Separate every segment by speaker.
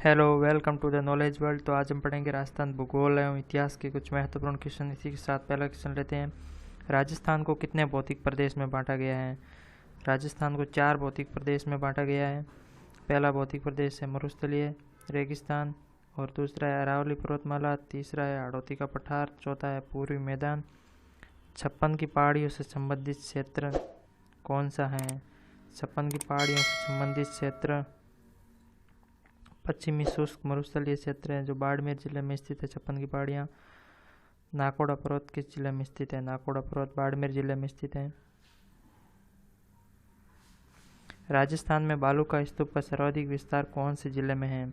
Speaker 1: Hello, welcome to the knowledge world. तो आज हम पढ़ेंगे राजस्थान भूगोल एवं इतिहास के कुछ महत्वपूर्ण क्वेश्चन। इसी के साथ पहला क्वेश्चन लेते हैं। राजस्थान को कितने भौतिक प्रदेश में बांटा गया है? राजस्थान को 4 भौतिक प्रदेश में बांटा गया है। पहला भौतिक प्रदेश है मरुस्थलीय रेगिस्तान, और दूसरा है अरावली पर्वतमाला, तीसरा है हाड़ौती का पठार, चौथा है पूर्वी मैदान। 56 की पहाड़ियों से संबंधित क्षेत्र कौन सा है? 56 की पहाड़ियों से संबंधित क्षेत्र पश्चिमी शुष्क मरुस्थलीय क्षेत्र है जो बाड़मेर जिले में स्थित है। 56 की पहाड़ियाँ। नाकोड़ा पर्वत किस जिले में स्थित है? नाकोड़ा पर्वत बाड़मेर जिले में स्थित है। राजस्थान में बालू का स्तूप का सर्वाधिक विस्तार कौन से जिले में है?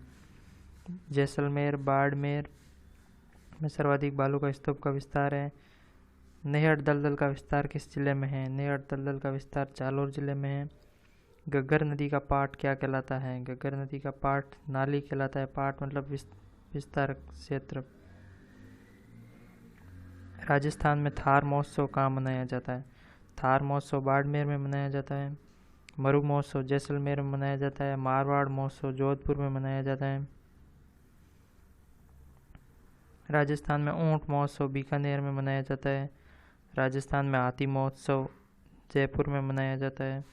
Speaker 1: जैसलमेर, बाड़मेर में सर्वाधिक बालू का स्तूप का विस्तार है। नेहड़ दलदल का विस्तार किस जिले में है? नेहड़ दलदल का विस्तार जालोर जिले में है। घग्गर नदी का पाट क्या कहलाता है? घग्गर नदी का पाट नाली कहलाता है। पाट मतलब विस्तार क्षेत्र। राजस्थान में थार महोत्सव कहाँ मनाया जाता है? थार महोत्सव बाड़मेर में मनाया जाता है। मरु महोत्सव जैसलमेर में मनाया जाता है। मारवाड़ महोत्सव जोधपुर में मनाया जाता है। राजस्थान में ऊंट महोत्सव बीकानेर में मनाया जाता है। राजस्थान में हाथी महोत्सव जयपुर में मनाया जाता है।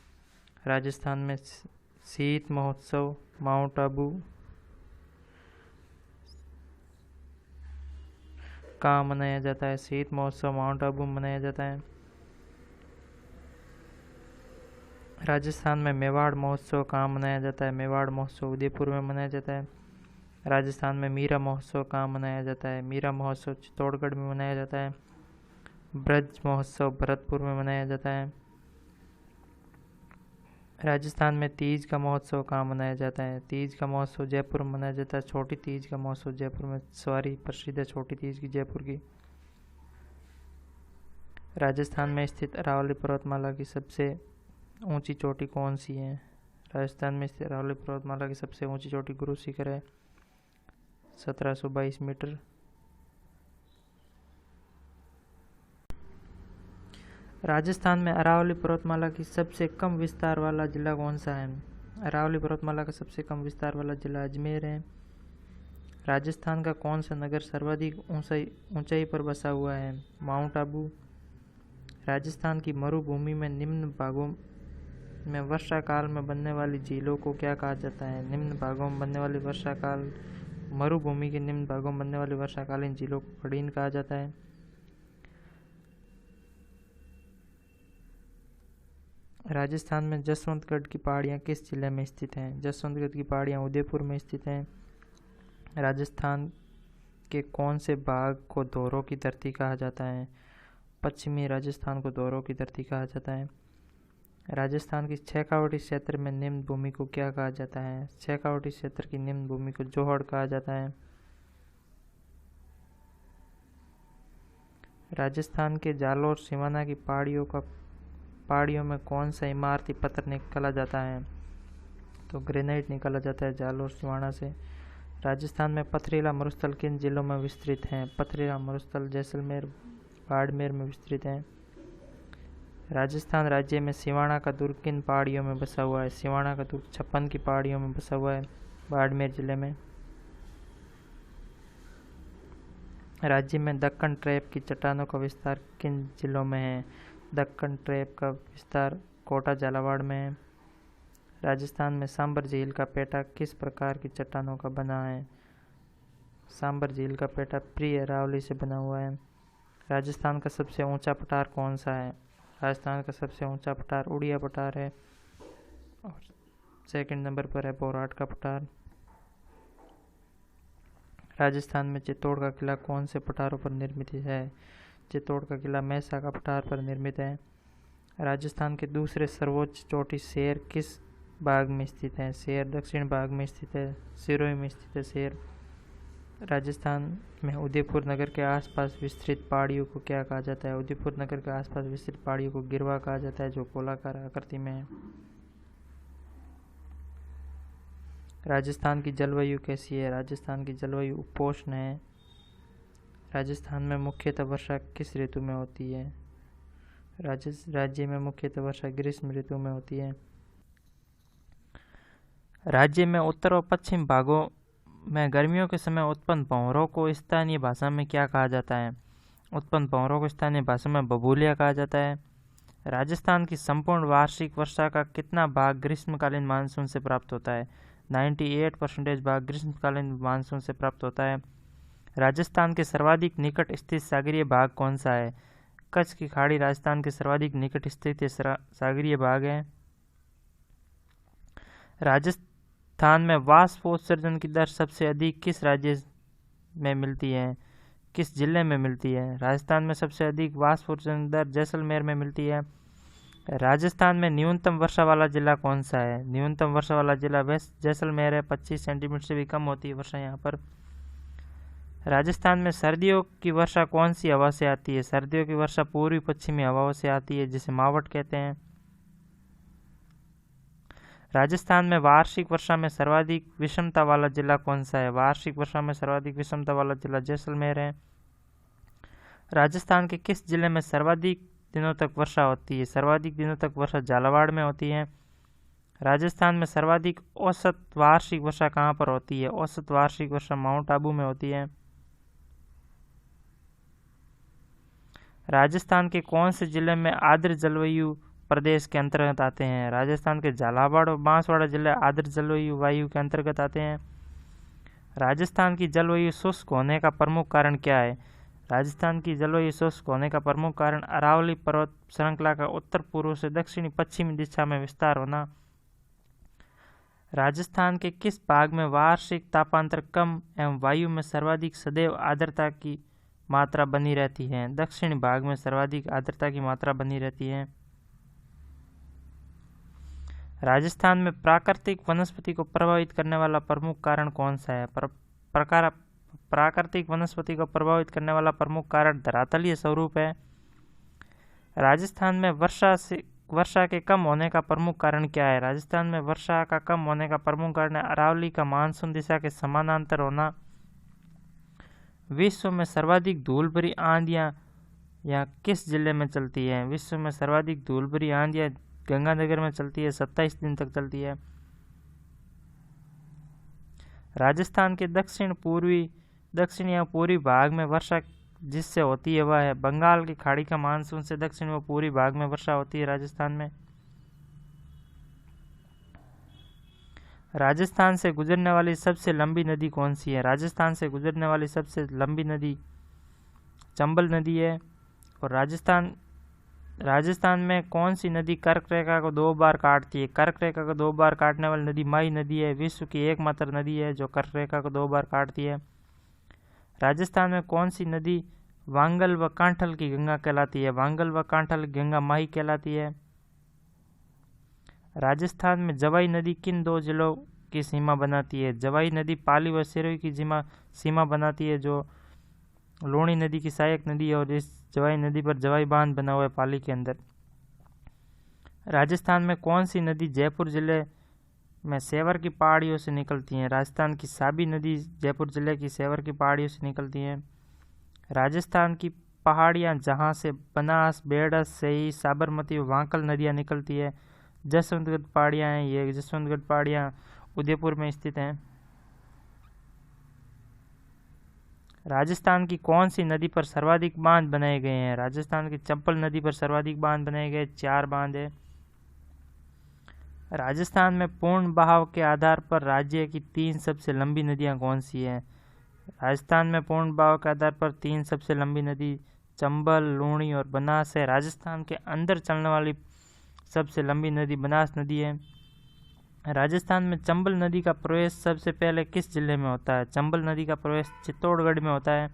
Speaker 1: राजस्थान में शीत महोत्सव माउंट आबू कहाँ मनाया जाता है? शीत महोत्सव माउंट आबू में मनाया जाता है। राजस्थान में मेवाड़ महोत्सव कहाँ मनाया जाता है? मेवाड़ महोत्सव उदयपुर में मनाया जाता है। राजस्थान में मीरा महोत्सव कहाँ मनाया जाता है? मीरा महोत्सव चित्तौड़गढ़ में मनाया जाता है। ब्रज महोत्सव भरतपुर में मनाया जाता है। राजस्थान में तीज का महोत्सव कहाँ मनाया जाता है? तीज का महोत्सव जयपुर में मनाया जाता है। छोटी तीज का महोत्सव जयपुर में सवारी प्रसिद्ध है छोटी तीज की जयपुर की। राजस्थान में स्थित अरावली पर्वतमाला की सबसे ऊंची चोटी कौन सी है? राजस्थान में स्थित अरावली पर्वतमाला की सबसे ऊंची चोटी गुरु शिखर है, 1722 मीटर। राजस्थान में अरावली पर्वतमाला की सबसे कम विस्तार वाला जिला कौन सा है? अरावली पर्वतमाला का सबसे कम विस्तार वाला जिला अजमेर है। राजस्थान का कौन सा नगर सर्वाधिक ऊंचाई पर बसा हुआ है? माउंट आबू। राजस्थान की मरुभूमि में निम्न भागों में वर्षा काल में बनने वाली झीलों को क्या कहा जाता है? निम्न भागों में बनने वाली वर्षा काल मरुभूमि के निम्न भागों में बनने वाली वर्षाकालीन झीलों को खड़ीन कहा जाता है। राजस्थान में जसवंतगढ़ की पहाड़ियाँ किस जिले में स्थित हैं? जसवंतगढ़ की पहाड़ियाँ उदयपुर में स्थित हैं। राजस्थान के कौन से भाग को धोरों की धरती कहा जाता है? पश्चिमी राजस्थान को धोरों की धरती कहा जाता है। राजस्थान की शेखावटी क्षेत्र में निम्न भूमि को क्या कहा जाता है? शेखावटी क्षेत्र की निम्न भूमि को जोहड़ कहा जाता है। राजस्थान के जालोर सिवाना की पहाड़ियों में कौन सा इमारती पत्थर निकाला जाता है? तो ग्रेनाइट निकाला जाता है जालोर सिवाना से। राजस्थान में पथरीला मरुस्थल किन जिलों में विस्तृत हैं? पथरीला मरुस्थल जैसलमेर बाड़मेर में विस्तृत हैं। राजस्थान राज्य में सिवाना का दुर्ग किन पहाड़ियों में बसा हुआ है? सिवाना का दुर्ग 56 की पहाड़ियों में बसा हुआ है बाड़मेर जिले में। राज्य में दक्कन ट्रैप की चट्टानों का विस्तार किन जिलों में है? दक्कन ट्रैप का विस्तार कोटा झालावाड़ में है। राजस्थान में सांबर झील का पेटा किस प्रकार की चट्टानों का बना है? सांबर झील का पेटा प्री अरावली से बना हुआ है। राजस्थान का सबसे ऊंचा पठार कौन सा है? राजस्थान का सबसे ऊंचा पठार उड़िया पठार है, और सेकंड नंबर पर है बोराट का पठार। राजस्थान में चित्तौड़ का किला कौन से पठारों पर निर्मित है? चित्तौड़ का किला मैसा का पठार पर निर्मित है। राजस्थान के दूसरे सर्वोच्च चोटी शेर किस भाग में स्थित है? शेर दक्षिण भाग में स्थित है, सिरोही में स्थित है शेर। राजस्थान में उदयपुर नगर के आसपास विस्तृत पहाड़ियों को क्या कहा जाता है? उदयपुर नगर के आसपास विस्तृत पहाड़ियों को गिरवा कहा जाता है जो गोलाकार आकृति में है। राजस्थान की जलवायु कैसी है? राजस्थान की जलवायु उपोष्ण है। राजस्थान में मुख्यतः वर्षा किस ऋतु में होती है? राज्य में मुख्यतः वर्षा ग्रीष्म ऋतु में होती है। राज्य में उत्तर और पश्चिम भागों में गर्मियों के समय उत्पन्न भंवरों को स्थानीय भाषा में क्या कहा जाता है? उत्पन्न भंवरों को स्थानीय भाषा में बबूलिया कहा जाता है। राजस्थान की संपूर्ण वार्षिक वर्षा का कितना भाग ग्रीष्मकालीन मानसून से प्राप्त होता है? 98% भाग ग्रीष्मकालीन मानसून से प्राप्त होता है। राजस्थान के सर्वाधिक निकट स्थित सागरीय भाग कौन सा है? कच्छ की खाड़ी राजस्थान के सर्वाधिक निकट स्थित सागरीय भाग है। राजस्थान में वाष्पोत्सर्जन की दर सबसे अधिक किस राज्य में मिलती है? किस जिले में मिलती है? राजस्थान में सबसे अधिक वाष्पोत्सर्जन दर जैसलमेर में मिलती है। राजस्थान में न्यूनतम वर्षा वाला जिला कौन सा है? न्यूनतम वर्षा वाला जिला वेस्ट जैसलमेर है। 25 सेंटीमीटर से भी कम होती है वर्षा यहाँ पर। राजस्थान में सर्दियों की वर्षा कौन सी हवा से आती है? सर्दियों की वर्षा पूर्वी पश्चिमी हवाओं से आती है, जिसे मावट कहते हैं। राजस्थान में वार्षिक वर्षा में सर्वाधिक विषमता वाला जिला कौन सा है? वार्षिक वर्षा में सर्वाधिक विषमता वाला जिला जैसलमेर है। राजस्थान के किस जिले में सर्वाधिक दिनों तक वर्षा होती है? सर्वाधिक दिनों तक वर्षा झालावाड़ में होती है। राजस्थान में सर्वाधिक औसत वार्षिक वर्षा कहाँ पर होती है? औसत वार्षिक वर्षा माउंट आबू में होती है। राजस्थान के कौन से जिले में आर्द्र जलवायु प्रदेश के अंतर्गत आते हैं? राजस्थान के झालावाड़ और बांसवाड़ा जिले आर्द्र जलवायु वायु के अंतर्गत आते हैं। राजस्थान की जलवायु शुष्क होने का प्रमुख कारण क्या है? राजस्थान की जलवायु शुष्क होने का प्रमुख कारण अरावली पर्वत श्रृंखला का उत्तर पूर्व से दक्षिणी पश्चिमी दिशा में विस्तार होना। राजस्थान के किस भाग में वार्षिक तापांतर कम एवं वायु में सर्वाधिक सदैव आर्द्रता की मात्रा बनी रहती है? दक्षिणी भाग में सर्वाधिक आर्द्रता की मात्रा बनी रहती है। राजस्थान में प्राकृतिक वनस्पति को प्रभावित करने वाला प्रमुख कारण कौन सा है? प्राकृतिक वनस्पति को प्रभावित करने वाला प्रमुख कारण धरातलीय स्वरूप है। राजस्थान में वर्षा के कम होने का प्रमुख कारण क्या है? राजस्थान में वर्षा का कम होने का प्रमुख कारण है अरावली का मानसून दिशा के समानांतर होना। विश्व में सर्वाधिक धूल भरी आंधियां यह किस जिले में चलती है? विश्व में सर्वाधिक धूल भरी आंधियां गंगानगर में चलती है, 27 दिन तक चलती है। राजस्थान के दक्षिण या पूर्वी भाग में वर्षा जिससे होती है वह है बंगाल की खाड़ी का मानसून से दक्षिण व पूर्वी भाग में वर्षा होती है राजस्थान में। राजस्थान से गुजरने वाली सबसे लंबी नदी कौन सी है? राजस्थान से गुजरने वाली सबसे लंबी नदी चंबल नदी है। और राजस्थान में कौन सी नदी कर्क रेखा को 2 बार काटती है? कर्क रेखा को 2 बार काटने वाली नदी माई नदी है। विश्व की एकमात्र नदी है जो कर्क रेखा को 2 बार काटती है। राजस्थान में कौन सी नदी वांगल व कांठल की गंगा कहलाती है? वांगल व कांठल की गंगा माही कहलाती है। राजस्थान में जवाई नदी किन 2 जिलों की सीमा बनाती है? जवाई नदी पाली व सिरोही की सीमा बनाती है, जो लूणी नदी की सहायक नदी है, और इस जवाई नदी पर जवाई बांध बना हुआ है पाली के अंदर। राजस्थान में कौन सी नदी जयपुर जिले में सेवर की पहाड़ियों से निकलती हैं? राजस्थान की साबी नदी जयपुर जिले की सेवर की पहाड़ियों से निकलती हैं। राजस्थान की पहाड़ियाँ जहाँ से बनास, बेड़स, सही, साबरमती व वांकल नदियाँ निकलती है। जसवंतगढ़ पहाड़ियाँ हैं, ये जसवंतगढ़ पहाड़ियाँ उदयपुर में स्थित हैं। राजस्थान की कौन सी नदी पर सर्वाधिक बांध बनाए गए हैं? राजस्थान की चंबल नदी पर सर्वाधिक बांध बनाए गए, 4 बांध है। राजस्थान में पूर्ण बहाव के आधार पर राज्य की 3 सबसे लंबी नदियां कौन सी हैं? राजस्थान में पूर्ण बहाव के आधार पर 3 सबसे लंबी नदी चंबल, लूणी और बनास है। राजस्थान के अंदर चलने वाली सबसे लंबी नदी बनास नदी है। राजस्थान में चंबल नदी का प्रवेश सबसे पहले किस जिले में होता है? चंबल नदी का प्रवेश चित्तौड़गढ़ में होता है।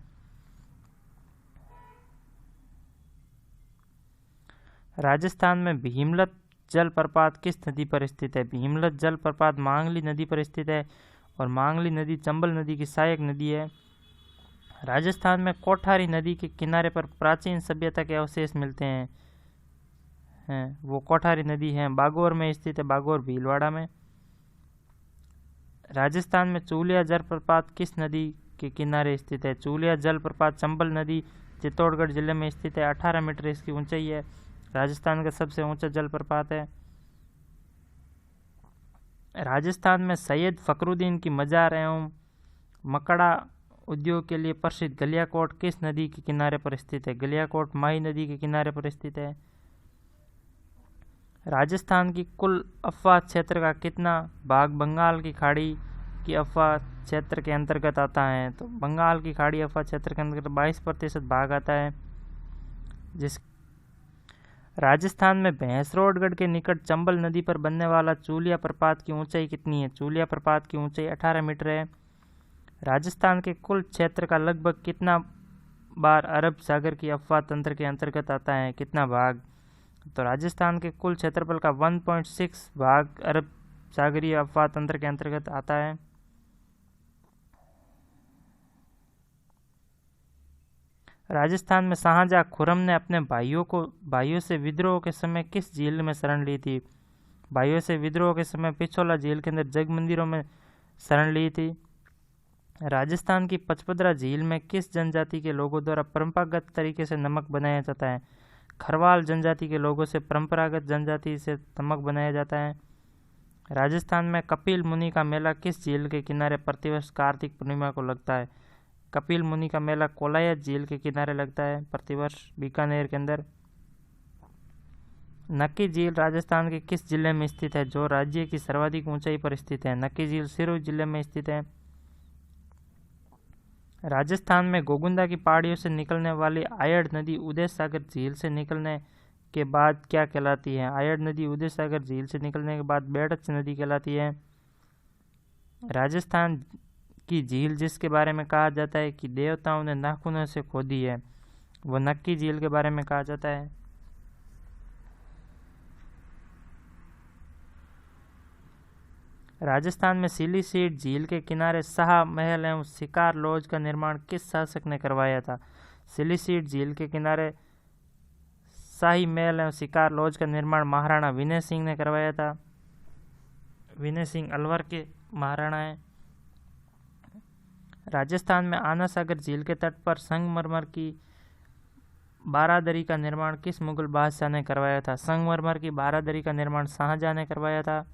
Speaker 1: राजस्थान में भीमलत जलप्रपात किस नदी पर स्थित है? भीमलत जलप्रपात मांगली नदी पर स्थित है, और मांगली नदी चंबल नदी की सहायक नदी है। राजस्थान में कोठारी नदी के किनारे पर प्राचीन सभ्यता के अवशेष मिलते हैं, वो कोठारी नदी है, बागौर में स्थित है, बागौर भीलवाड़ा में। राजस्थान में चूलिया जलप्रपात किस नदी के किनारे स्थित है? चूलिया जलप्रपात चंबल नदी चित्तौड़गढ़ जिले में स्थित है, 18 मीटर इसकी ऊंचाई है। राजस्थान का सबसे ऊंचा जलप्रपात है। राजस्थान में सैयद फखरुद्दीन की मजार एवं मकड़ा उद्योग के लिए प्रसिद्ध गलियाकोट किस नदी के किनारे पर स्थित है? गलियाकोट माही नदी के किनारे पर स्थित है। राजस्थान की कुल अफवाह क्षेत्र का कितना भाग बंगाल की खाड़ी की अफवाह क्षेत्र के अंतर्गत आता है? तो बंगाल की खाड़ी अफवाह क्षेत्र के अंतर्गत 22% भाग आता है। राजस्थान में भैंसरोडगढ़ के निकट चंबल नदी पर बनने वाला चूलिया प्रपात की ऊंचाई कितनी है? चूलिया प्रपात की ऊंचाई 18 मीटर है। राजस्थान के कुल क्षेत्र का लगभग कितना बार अरब सागर की अफवाह तंत्र के अंतर्गत आता है? कितना भाग? तो राजस्थान के कुल क्षेत्रफल का 1.6 भाग अरब सागरीय अफवाह तंत्र के अंतर्गत आता है। राजस्थान में शाहजहां खुर्रम ने अपने भाइयों से विद्रोह के समय किस झील में शरण ली थी? भाइयों से विद्रोह के समय पिछोला झील के अंदर जग मंदिरों में शरण ली थी। राजस्थान की पचपदरा झील में किस जनजाति के लोगों द्वारा परंपरागत तरीके से नमक बनाया जाता है? खरवाल जनजाति के लोगों से परंपरागत जनजाति से नमक बनाया जाता है। राजस्थान में कपिल मुनि का मेला किस झील के किनारे प्रतिवर्ष कार्तिक पूर्णिमा को लगता है? कपिल मुनि का मेला कोलायत झील के किनारे लगता है प्रतिवर्ष बीकानेर के अंदर। नक्की झील राजस्थान के किस जिले में स्थित है जो राज्य की सर्वाधिक ऊंचाई पर स्थित है? नक्की झील सिरोही जिले में स्थित है। राजस्थान में गोगुंदा की पहाड़ियों से निकलने वाली आयड़ नदी उदय सागर झील से निकलने के बाद क्या कहलाती है? आयड़ नदी उदय सागर झील से निकलने के बाद बेड़च नदी कहलाती है। राजस्थान की झील जिसके बारे में कहा जाता है कि देवताओं ने नाखूनों से खोदी है, वो नक्की झील के बारे में कहा जाता है। राजस्थान में सिलीसीट झील के किनारे शाह महल एवं शिकार लॉज का निर्माण किस शासक ने करवाया था? सिलीसीट झील के किनारे शाही महल एवं शिकार लॉज का निर्माण महाराणा विनय सिंह ने करवाया था। विनय सिंह अलवर के महाराणा हैं। राजस्थान में आना सागर झील के तट पर संगमरमर की बारादरी का निर्माण किस मुगल बादशाह ने करवाया था? संगमरमर की बारादरी का निर्माण शाहजहां ने करवाया था।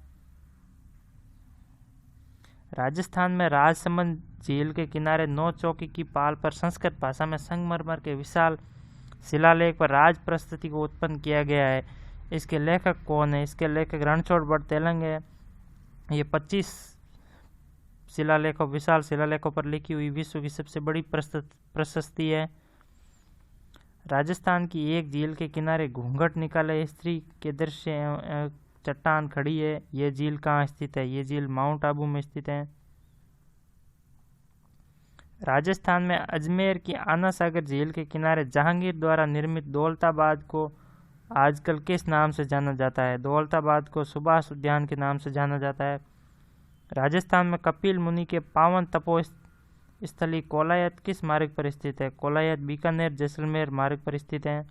Speaker 1: राजस्थान में राजसमंद झील के किनारे 9 चौकी की पाल पर संस्कृत भाषा में संगमरमर के विशाल शिलालेख पर राज प्रस्तुति को उत्पन्न किया गया है। इसके लेखक कौन है? इसके लेखक रणछोड़ बट तेलंग है। ये 25 शिलालेखों विशाल शिलालेखों पर लिखी हुई विश्व की सबसे बड़ी प्रशस्ति है। राजस्थान की एक झील के किनारे घूंघट निकाले स्त्री के दृश्य चट्टान खड़ी है। यह झील कहाँ स्थित है? ये झील माउंट आबू में स्थित है। राजस्थान में अजमेर की आना सागर झील के किनारे जहांगीर द्वारा निर्मित दौलताबाद को आजकल किस नाम से जाना जाता है? दौलताबाद को सुभाष उद्यान के नाम से जाना जाता है। राजस्थान में कपिल मुनि के पावन तपो स्थली कोलायत किस मार्ग पर स्थित है? कोलायत बीकानेर जैसलमेर मार्ग पर स्थित है।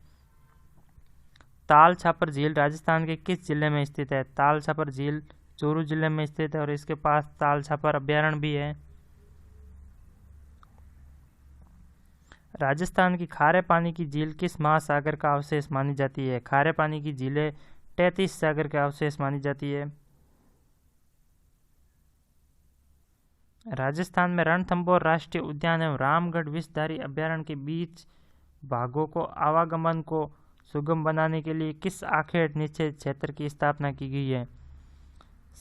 Speaker 1: ताल छापर झील राजस्थान के किस जिले में स्थित है? ताल छापर झील चूरू जिले में स्थित है और इसके पास ताल छापर अभ्यारण्य भी है। राजस्थान की खारे पानी की झील किस महासागर का अवशेष मानी जाती है? खारे पानी की झीलें तैतीस सागर का अवशेष मानी जाती है। राजस्थान में रणथंभौर राष्ट्रीय उद्यान एवं रामगढ़ विषधारी अभ्यारण्य के बीच भागों को आवागमन को सुगम बनाने के लिए किस आखेट निषेध क्षेत्र की स्थापना की गई है?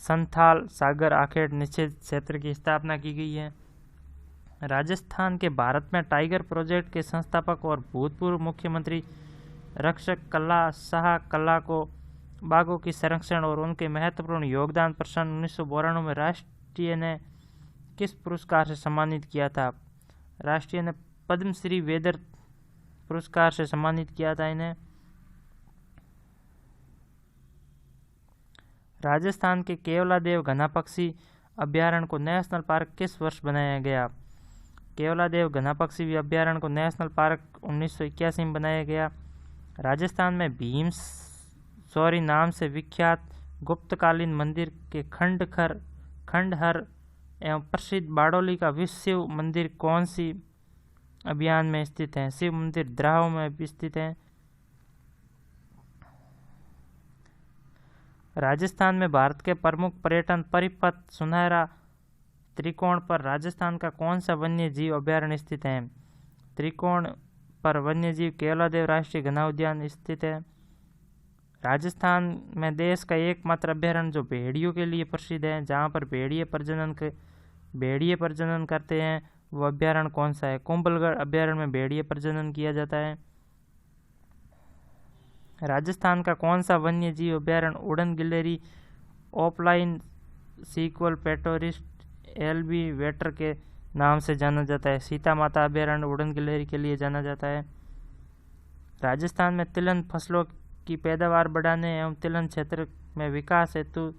Speaker 1: संथाल सागर आखेट निषेध क्षेत्र की स्थापना की गई है। राजस्थान के भारत में टाइगर प्रोजेक्ट के संस्थापक और भूतपूर्व मुख्यमंत्री रक्षक कल्ला शाह कल्ला को बाघों की संरक्षण और उनके महत्वपूर्ण योगदान पर सन 1992 में राष्ट्रीय ने किस पुरस्कार से सम्मानित किया था? राष्ट्रीय ने पद्मश्री वेदर पुरस्कार से सम्मानित किया था इन्हें। राजस्थान के केवलादेव घना पक्षी अभ्यारण्य को नेशनल पार्क किस वर्ष बनाया गया? केवलादेव घना पक्षी अभ्यारण्य को नेशनल पार्क 1981 में बनाया गया। राजस्थान में भीम सौरी नाम से विख्यात गुप्तकालीन मंदिर के खंडहर एवं प्रसिद्ध बारडोली का विश्व शिव मंदिर कौन सी अभियान में स्थित है? शिव मंदिर द्राव में स्थित है। राजस्थान में भारत के प्रमुख पर्यटन परिपथ सुनहरा त्रिकोण पर राजस्थान का कौन सा वन्य जीव अभयारण्य स्थित है? त्रिकोण पर वन्य जीव केवलादेव राष्ट्रीय घना उद्यान स्थित है। राजस्थान में देश का एकमात्र अभयारण्य जो भेड़ियों के लिए प्रसिद्ध है, जहाँ पर भेड़िए प्रजनन करते हैं, वो अभयारण्य कौन सा है? कुंभलगढ़ अभयारण्य में भेड़िए प्रजनन किया जाता है। राजस्थान का कौन सा वन्य जीव अभयारण्य उड़न गिलहरी ऑफलाइन सीक्वल पेटोरिस्ट एलबी वेटर के नाम से जाना जाता है? सीता माता अभयारण्य उड़न गिलहरी के लिए जाना जाता है। राजस्थान में तिलहन फसलों की पैदावार बढ़ाने एवं तिलहन क्षेत्र में विकास हेतु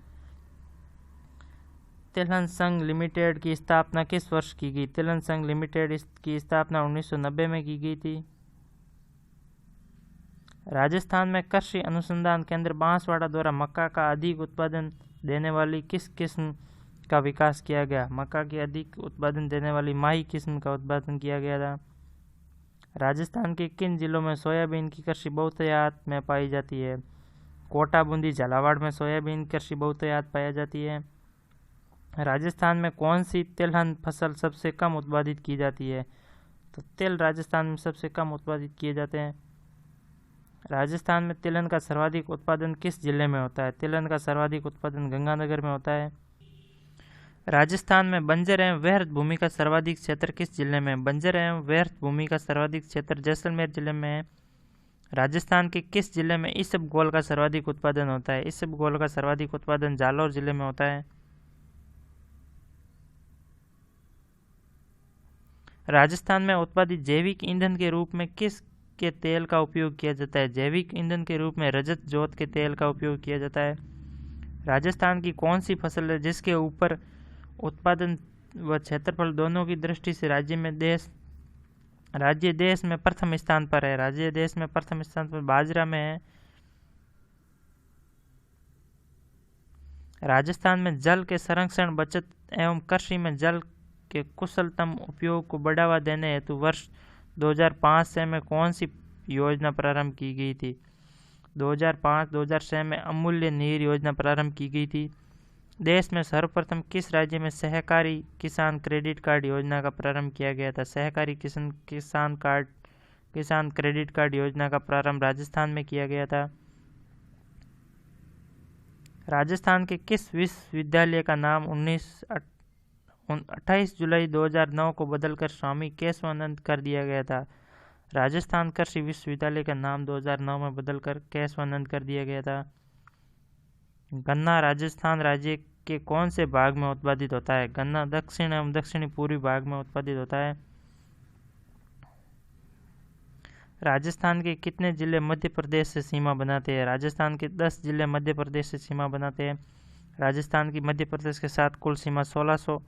Speaker 1: तिलहन संघ लिमिटेड की स्थापना किस वर्ष की गई? तिलहन संघ लिमिटेड की स्थापना 1990 में की गई थी। राजस्थान में कृषि अनुसंधान केंद्र बांसवाड़ा द्वारा मक्का का अधिक उत्पादन देने वाली किस किस्म का विकास किया गया? मक्का की अधिक उत्पादन देने वाली माही किस्म का उत्पादन किया गया था। राजस्थान के किन जिलों में सोयाबीन की कृषि बहुतायत में पाई जाती है? कोटा, बूंदी, झालावाड़ में सोयाबीन कृषि बहुतायत पाई जाती है। राजस्थान में कौन सी तिलहन फसल सबसे कम उत्पादित की जाती है? तो तिल राजस्थान में सबसे कम उत्पादित किए जाते हैं। राजस्थान में तिलहन का सर्वाधिक उत्पादन किस जिले में होता है? तिलहन का सर्वाधिक उत्पादन गंगानगर में होता है। राजस्थान में बंजर एवं व्यर्थ भूमि का सर्वाधिक क्षेत्र किस जिले में? बंजर एवं व्यर्थ भूमि का सर्वाधिक क्षेत्र जैसलमेर जिले में है। राजस्थान के किस जिले में इसबगोल का सर्वाधिक उत्पादन होता है? इसबगोल का सर्वाधिक उत्पादन जालौर जिले में होता है। राजस्थान में उत्पादित जैविक ईंधन के रूप में किस के तेल का उपयोग किया जाता है? जैविक ईंधन के रूप में रजत जोत के तेल का उपयोग किया जाता है। राजस्थान की कौन सी फसल है जिसके ऊपर उत्पादन व क्षेत्रफल दोनों की दृष्टि से राज्य देश में प्रथम स्थान पर है? राज्य देश में प्रथम स्थान पर बाजरा में है। राजस्थान में जल के संरक्षण, बचत एवं कृषि में जल के कुशलतम उपयोग को बढ़ावा देने हेतु वर्ष 2005-06 में कौन सी योजना प्रारंभ की गई थी? 2005-2006 में अमूल्य नीर योजना प्रारंभ की गई थी। देश में सर्वप्रथम किस राज्य में सहकारी किसान क्रेडिट कार्ड योजना का प्रारंभ किया गया था? सहकारी किसान क्रेडिट कार्ड योजना का प्रारंभ राजस्थान में किया गया था। राजस्थान के किस विश्वविद्यालय का नाम 28 जुलाई 2009 को बदलकर स्वामी केशवानंद कर दिया गया था? राजस्थान कृषि विश्वविद्यालय का नाम 2009 में बदलकर केशवानंद कर दिया गया था। गन्ना राजस्थान राज्य के कौन से भाग में उत्पादित होता है? गन्ना दक्षिण एवं दक्षिणी पूर्वी भाग में उत्पादित होता है। राजस्थान के कितने जिले मध्य प्रदेश से सीमा बनाते हैं? राजस्थान के 10 जिले मध्य प्रदेश से सीमा बनाते हैं। राजस्थान की मध्य प्रदेश के साथ कुल सीमा 1600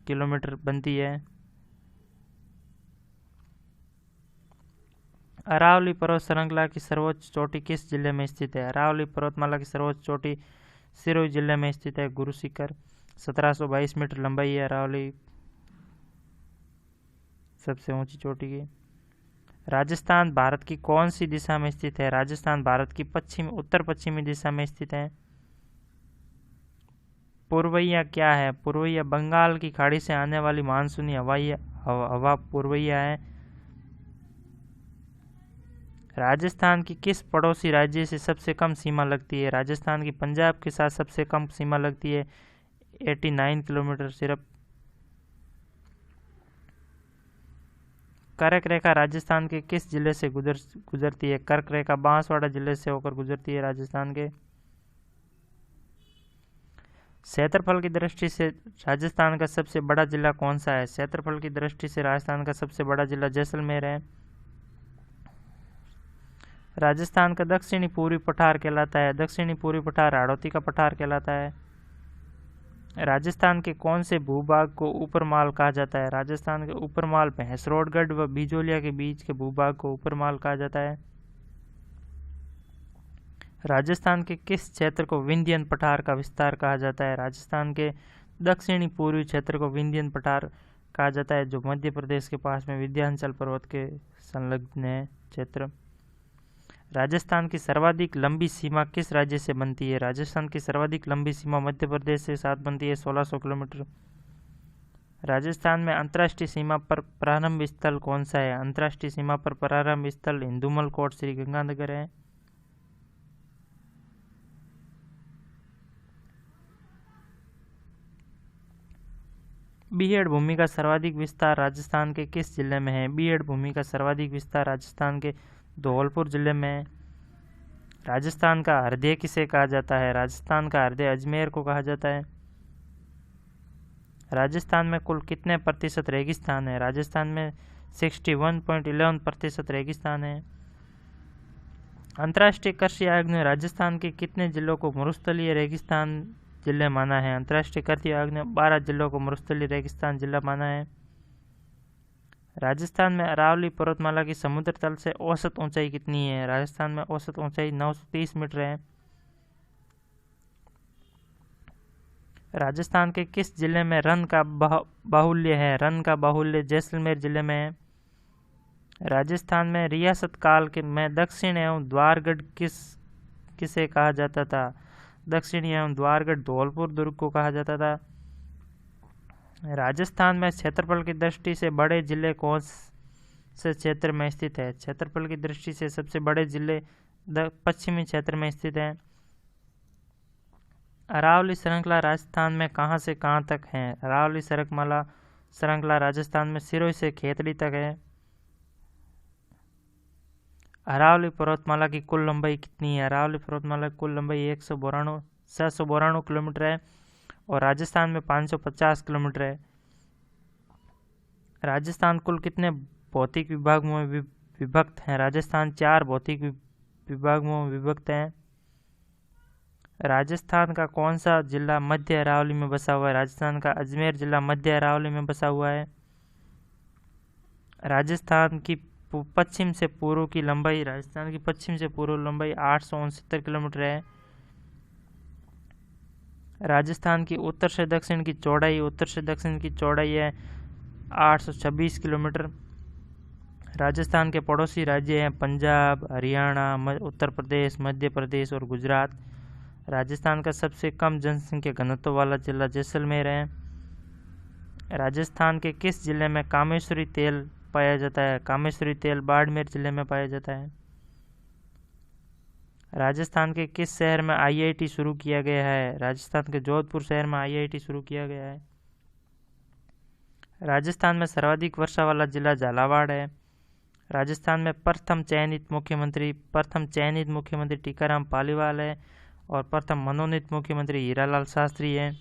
Speaker 1: किलोमीटर बनती है। अरावली पर्वत श्रृंखला की सर्वोच्च चोटी किस जिले में स्थित है? अरावली पर्वतमाला की सर्वोच्च चोटी सिरोही जिले में स्थित है। गुरु शिखर 1722 मीटर लंबाई है अरावली सबसे ऊंची चोटी की। राजस्थान भारत की कौन सी दिशा में स्थित है? राजस्थान भारत की उत्तर पश्चिमी दिशा में स्थित है। पूर्वैया क्या है? पूर्वैया बंगाल की खाड़ी से आने वाली मानसूनी हवा पूर्वैया है। राजस्थान की किस पड़ोसी राज्य से सबसे कम सीमा लगती है? राजस्थान की पंजाब के साथ सबसे कम सीमा लगती है 89 किलोमीटर सिर्फ। कर्क रेखा राजस्थान के किस जिले से गुजरती है? कर्क रेखा बांसवाड़ा जिले से होकर गुजरती है राजस्थान के। क्षेत्रफल की दृष्टि से राजस्थान का सबसे बड़ा जिला कौन सा है? क्षेत्रफल की दृष्टि से राजस्थान का सबसे बड़ा जिला जैसलमेर है। राजस्थान का दक्षिणी पूर्वी पठार कहलाता है। दक्षिणी पूर्वी पठार हाड़ौती का पठार कहलाता है। राजस्थान के कौन से भूभाग को ऊपरमाल कहा जाता है? राजस्थान के ऊपरमाल भैंसरोडगढ़ व बिजोलिया के बीच के भूभाग को ऊपरमाल कहा जाता है। राजस्थान के किस क्षेत्र को विंध्यन पठार का विस्तार कहा जाता है? राजस्थान के दक्षिणी पूर्वी क्षेत्र को विंध्यन पठार कहा जाता है, जो मध्य प्रदेश के पास में विंध्याचल पर्वत के संलग्न है क्षेत्र। राजस्थान की सर्वाधिक लंबी सीमा किस राज्य से बनती है? राजस्थान की सर्वाधिक लंबी सीमा मध्य प्रदेश के साथ बनती है 1600 किलोमीटर। राजस्थान में अंतर्राष्ट्रीय सीमा पर प्रारंभ स्थल कौन सा है? अंतर्राष्ट्रीय सीमा पर प्रारंभ स्थल इंदुमल कोट श्री गंगानगर है। बीहड़ भूमि का सर्वाधिक विस्तार राजस्थान के किस जिले में है? बीहड़ भूमि का सर्वाधिक विस्तार राजस्थान के धौलपुर जिले में है। राजस्थान का हृदय किसे कहा जाता है? राजस्थान का हृदय अजमेर को कहा जाता है। राजस्थान में कुल कितने प्रतिशत रेगिस्तान है? राजस्थान में 61.11% रेगिस्तान है। अंतर्राष्ट्रीय कृषि आयोग ने राजस्थान के कितने जिलों को मरुस्थलीय रेगिस्तान जिले माना है? अंतर्राष्ट्रीय कृषि आयोग ने 12 जिलों को मरुस्थलीय रेगिस्तान जिला माना है। राजस्थान में अरावली पर्वतमाला की समुद्र तल से औसत ऊंचाई कितनी है? राजस्थान में औसत ऊंचाई 930 मीटर है। राजस्थान के किस जिले में रन का बाहुल्य है? रन का बाहुल्य जैसलमेर जिले में है। राजस्थान में रियासत काल में दक्षिण एवं द्वारगढ़ किसे कहा जाता था? दक्षिण एवं द्वारगढ़ धौलपुर दुर्ग को कहा जाता था। राजस्थान में क्षेत्रफल की दृष्टि से बड़े जिले कौन से क्षेत्र में स्थित है? क्षेत्रफल की दृष्टि से सबसे बड़े जिले पश्चिमी क्षेत्र में स्थित है। अरावली श्रृंखला राजस्थान में कहां से कहां तक है? अरावली श्रृंखला राजस्थान में सिरोही से खेतड़ी तक है। अरावली पर्वतमाला की कुल लंबाई कितनी है? अरावली पर्वतमाला की कुल लंबाई 692 किलोमीटर है और राजस्थान में 550 किलोमीटर है। राजस्थान कुल कितने भौतिक विभागों में विभक्त है? राजस्थान 4 भौतिक विभागों में विभक्त है। राजस्थान का कौन सा जिला मध्य अरावली में बसा हुआ है? राजस्थान का अजमेर जिला मध्य अरावली में बसा हुआ है। राजस्थान की पश्चिम से पूर्व की लंबाई 869 किलोमीटर है। राजस्थान की उत्तर से दक्षिण की चौड़ाई है 826 किलोमीटर। राजस्थान के पड़ोसी राज्य हैं पंजाब, हरियाणा, उत्तर प्रदेश, मध्य प्रदेश और गुजरात। राजस्थान का सबसे कम जनसंख्या घनत्व वाला जिला जैसलमेर है। राजस्थान के किस जिले में कामेश्वरी तेल पाया जाता है? कामेश्वरी तेल बाड़मेर जिले में पाया जाता है। राजस्थान के किस शहर में आईआईटी शुरू किया गया है? राजस्थान के जोधपुर शहर में आईआईटी शुरू किया गया है। राजस्थान में सर्वाधिक वर्षा वाला जिला झालावाड़ है। राजस्थान में प्रथम चयनित मुख्यमंत्री टीकाराम पालीवाल है और प्रथम मनोनीत मुख्यमंत्री हीरालाल शास्त्री है।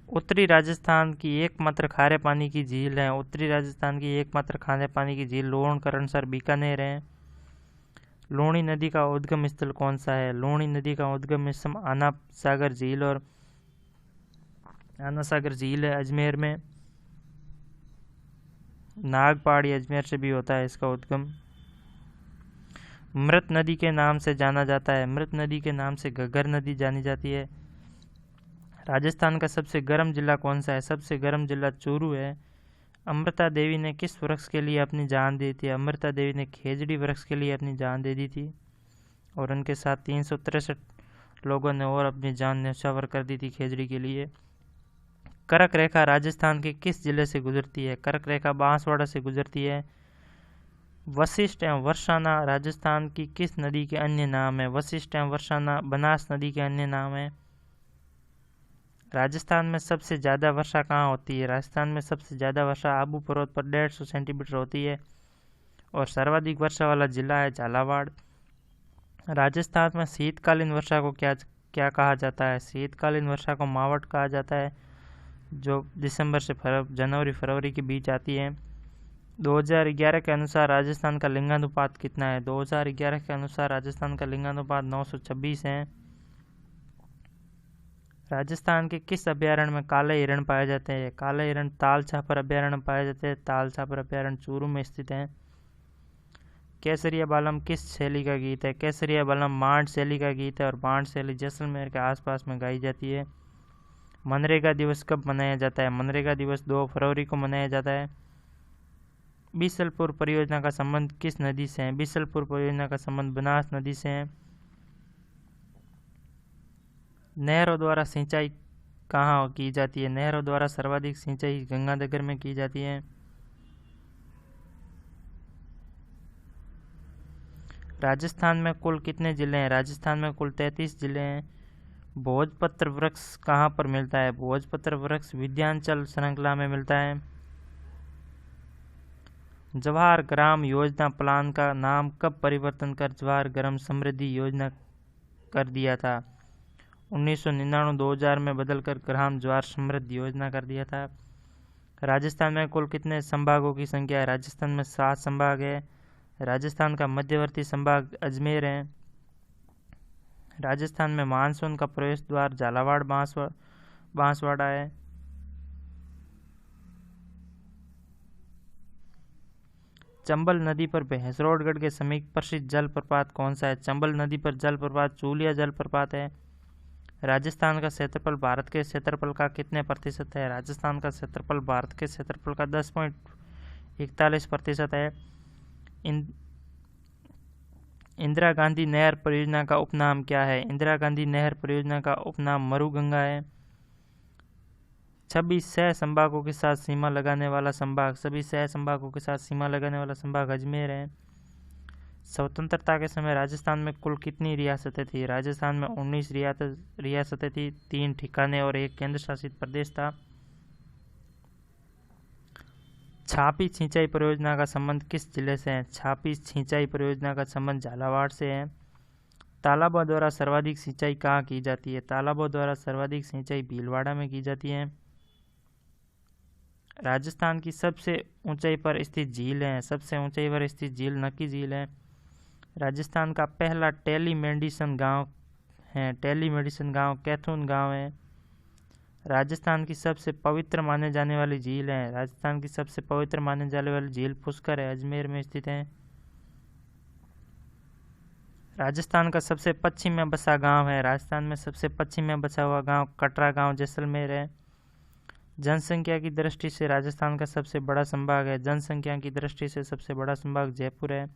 Speaker 1: उत्तरी राजस्थान की एकमात्र खारे पानी की झील है। उत्तरी राजस्थान की एकमात्र खारे पानी की झील लोणकरणसर बीकानेर है। लूणी नदी का उद्गम स्थल कौन सा है? लूणी नदी का उद्गम स्थल आना सागर झील है अजमेर में। नागपाड़ी अजमेर से भी होता है इसका उद्गम। मृत नदी के नाम से जाना जाता है। मृत नदी के नाम से घग्गर नदी जानी जाती है। राजस्थान का सबसे गर्म जिला कौन सा है? सबसे गर्म जिला चूरू है। अमृता देवी ने किस वृक्ष के लिए अपनी जान दी थी? अमृता देवी ने खेजड़ी वृक्ष के लिए अपनी जान दे दी थी और उनके साथ 363 लोगों ने और अपनी जान न्यौछावर कर दी थी खेजड़ी के लिए। कर्क रेखा राजस्थान के किस जिले से गुजरती है? कर्क रेखा बांसवाड़ा से गुजरती है। वशिष्ठ एवं वर्षाना राजस्थान की किस नदी के अन्य नाम है? वशिष्ठ एवं वर्षाना बनास नदी के अन्य नाम है। राजस्थान में सबसे ज़्यादा वर्षा कहाँ होती है? राजस्थान में सबसे ज़्यादा वर्षा आबू पर्वत पर 150 सेंटीमीटर होती है और सर्वाधिक वर्षा वाला जिला है झालावाड़। राजस्थान में शीतकालीन वर्षा को क्या कहा जाता है? शीतकालीन वर्षा को मावट कहा जाता है, जो दिसंबर से जनवरी-फरवरी के बीच आती है। 2011 के अनुसार राजस्थान का लिंगानुपात कितना है? 2011 के अनुसार राजस्थान का लिंगानुपात 926 है। राजस्थान के किस अभ्यारण्य में काले हिरण पाए जाते हैं? काले हिरण ताल छापर अभ्यारण्य में पाए जाते हैं। ताल छापर अभ्यारण्य चूरू में स्थित है। केसरिया बालम किस शैली का गीत है? केसरिया बालम मांड शैली का गीत है और मांड शैली जैसलमेर के आसपास में गाई जाती है। मनरेगा दिवस कब मनाया जाता है? मनरेगा दिवस 2 फरवरी को मनाया जाता है। बीसलपुर परियोजना का संबंध किस नदी से है? बीसलपुर परियोजना का संबंध बनास नदी से है। नहरों द्वारा सिंचाई कहाँ की जाती है? नहरों द्वारा सर्वाधिक सिंचाई गंगानगर में की जाती है। राजस्थान में कुल कितने जिले हैं? राजस्थान में कुल 33 जिले हैं। भोजपत्र वृक्ष कहाँ पर मिलता है? भोजपत्र वृक्ष विंध्याचल श्रृंखला में मिलता है। जवाहर ग्राम योजना प्लान का नाम कब परिवर्तन कर जवाहर ग्राम समृद्धि योजना कर दिया था? 1999-2000 में बदलकर ग्राम जवाहर समृद्धि योजना कर दिया था। राजस्थान में कुल कितने संभागों की संख्या है? राजस्थान में 7 संभाग है। राजस्थान का मध्यवर्ती संभाग अजमेर है। राजस्थान में मानसून का प्रवेश द्वार झालावाड़ बांसवाड़ा है। चंबल नदी पर भैंसरोडगढ़ के समीप प्रसिद्ध जलप्रपात कौन सा है? चंबल नदी पर जलप्रपात चूलिया जलप्रपात है। राजस्थान का क्षेत्रफल भारत के क्षेत्रफल का कितने प्रतिशत है? राजस्थान का क्षेत्रफल भारत के क्षेत्रफल का 10.41% है। इंदिरा गांधी नहर परियोजना का उपनाम क्या है? इंदिरा गांधी नहर परियोजना का उपनाम मरुगंगा है। सभी सह संभागों के साथ सीमा लगाने वाला संभाग अजमेर है। स्वतंत्रता के समय राजस्थान में कुल कितनी रियासतें थी? राजस्थान में 19 रियासतें थी, 3 ठिकाने और 1 केंद्र शासित प्रदेश था। छापी सिंचाई परियोजना का संबंध किस जिले से है? छापी सिंचाई परियोजना का संबंध झालावाड़ से है। तालाबों द्वारा सर्वाधिक सिंचाई कहाँ की जाती है? तालाबों द्वारा सर्वाधिक सिंचाई भीलवाड़ा में की जाती है। राजस्थान की सबसे ऊंचाई पर स्थित झील है। सबसे ऊंचाई पर स्थित झील नक्की झील है। राजस्थान का पहला टेलीमेडिसिन गांव कैथून गांव है। राजस्थान की सबसे पवित्र माने जाने वाली झील है। राजस्थान की सबसे पवित्र माने जाने वाली झील पुष्कर है, अजमेर में स्थित है। राजस्थान का सबसे पश्चिम में बसा गांव है। राजस्थान में सबसे पश्चिम में बसा हुआ गांव कटरा गांव जैसलमेर है। जनसंख्या की दृष्टि से राजस्थान का सबसे बड़ा संभाग है। जनसंख्या की दृष्टि से सबसे बड़ा संभाग जयपुर है।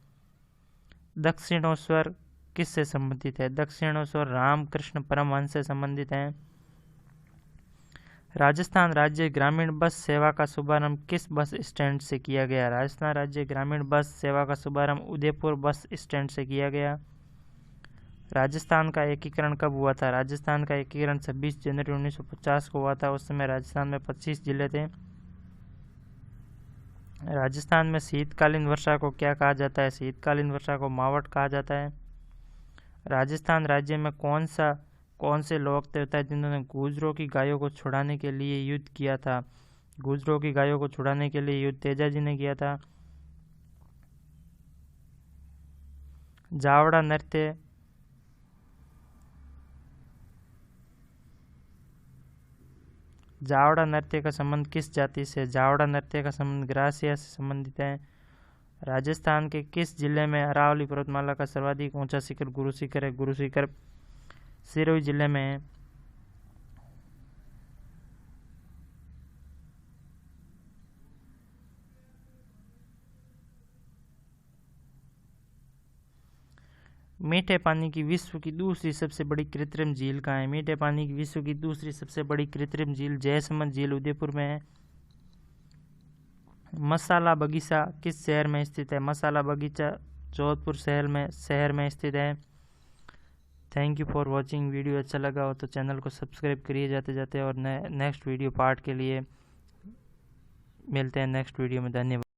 Speaker 1: दक्षिणोत्तर किससे संबंधित है? दक्षिणोत्तर रामकृष्ण परमहंस से संबंधित है। राजस्थान राज्य ग्रामीण बस सेवा का शुभारंभ किस बस स्टैंड से किया गया? राजस्थान राज्य ग्रामीण बस सेवा का शुभारंभ उदयपुर बस स्टैंड से किया गया। राजस्थान का एकीकरण कब हुआ था? राजस्थान का एकीकरण 26 जनवरी 1950 को हुआ था। उस समय राजस्थान में 25 जिले थे। राजस्थान में शीतकालीन वर्षा को क्या कहा जाता है? शीतकालीन वर्षा को मावट कहा जाता है। राजस्थान राज्य में कौन से लोग थे जिन्होंने गुर्जरों की गायों को छुड़ाने के लिए युद्ध किया था? गुर्जरों की गायों को छुड़ाने के लिए युद्ध तेजाजी ने किया था। जावड़ा नृत्य का संबंध किस जाति से? जावड़ा नृत्य का संबंध ग्रासिया से संबंधित है। राजस्थान के किस जिले में अरावली पर्वतमाला का सर्वाधिक ऊंचा शिखर गुरु शिखर है? गुरु शिखर सिरोही जिले में है। मीठे पानी की विश्व की दूसरी सबसे बड़ी कृत्रिम झील कहाँ है? मीठे पानी की विश्व की दूसरी सबसे बड़ी कृत्रिम झील जयसमंद झील उदयपुर में है। मसाला बगीचा किस शहर में स्थित है? मसाला बगीचा जोधपुर शहर में स्थित है। Thank you for watching. Video अच्छा लगा हो तो चैनल को सब्सक्राइब करिए जाते जाते, और नेक्स्ट वीडियो पार्ट के लिए मिलते हैं नेक्स्ट वीडियो में। धन्यवाद।